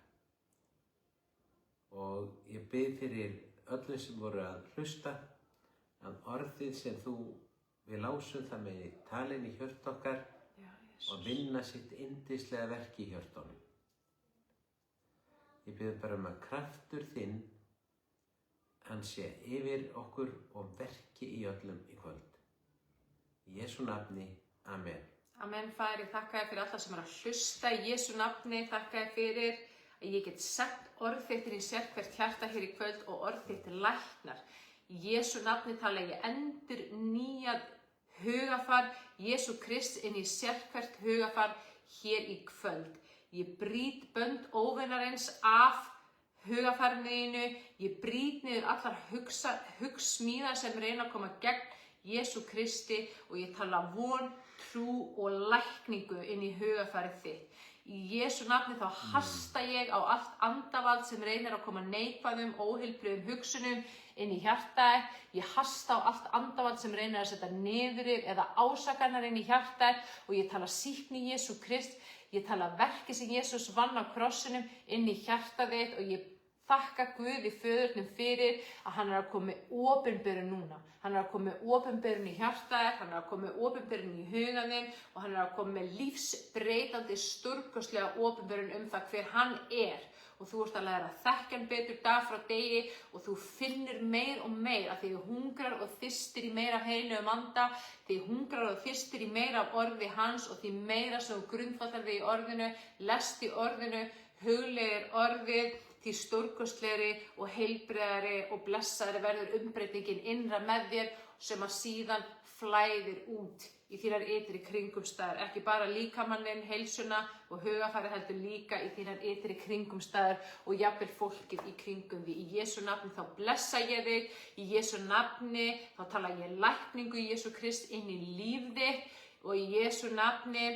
Og ég bið fyrir öllum sem voru að hlusta, að orðið sem við lásum það með talin í hjört okkar og vinna sitt yndislega verk í hjörtunum. Ég bið bara að kraftur þinn, hann sé yfir okkur og verki í öllum í kvöld. Í Jesú nafni, amen. Amen, Faðir, ég þakka þér fyrir alla sem að hlusta í Jesú nafni, þakka þér fyrir að ég get sett orð þitt inn í sérhvert hjarta hér í kvöld og orð þitt læknar. Í Jesú nafni tala ég endurnýjað hugafar Jesú Krist inn í sérhvert hugafar hér í kvöld. Ég brýt bönd óvinarins af hugafarinu þínu, ég brýt niður allar hugsmíðar sem reyna að koma gegn Jesú Kristi og ég tala von, trú og lækningu inn í hugafarið þitt. Í Jesú nafni þá hasta ég á allt andavald sem reynir að koma neikvæðum, óheilbrigðum hugsunum inn í hjartaði. Ég hasta á allt andavald sem reynir að setja niðurrif eða ásakanir inn í hjartaði og ég tala sýkni Jesú Krist. Ég tala verki sem Jesús vann á krossinum inn í hjartaði þitt og ég þakka Guði Föðurnum fyrir að hann er að koma með opinberun núna. Hann er að koma með opinberun í hjartaðir, hann er að koma með opinberun í hugan þinn og hann er að koma með lífsbreytandi, stórkostlega opinberun það hver hann er. Og þú ert að læra að þekkja hann betur dag frá degi og þú finnur meir og meir að því þú hungrar og þyrstir í meira heilugum anda, því hungrar og þyrstir í meira af orði hans og því meira sem þú grundvallar þig í orðinu, lest í orðinu, huglegir orðið, því stórkostlegri og heilbrigðari og blessaðri verður umbreytingin innra með þér sem að síðan flæðir út í þínar ytri kringumstæður, ekki bara líkamanninn, heilsuna og hugafarið heldur líka í þínar ytri kringumstæður og jafnvel fólkið í kringum því. Í Jesú nafni þá blessa ég þig, í Jesú nafni þá tala ég lækningu í Jesú Krist inn í líf þitt og í Jesú nafni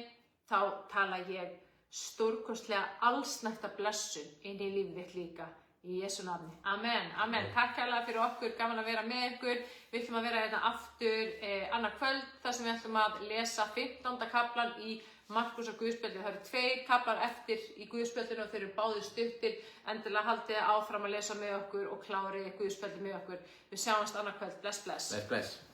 þá tala ég stórkostlega allsnægta blessun inn í lífið þitt líka. Í Jesú nafni. Amen. Amen. Takk kærlega fyrir okkur, gaman að vera með ykkur. Við ætlum að vera hérna aftur annað kvöld þar sem við ætlum að lesa 15. kaflan í Markúsar Guðspjalli. Það eru 2 kaflar eftir í Guðspjallinu og þeir eru báðir stuttir. Endilega haldið áfram að lesa með okkur og klárið Guðspjalli með okkur. Við sjáumst annað kvöld. Bless, bless. Bless, bless.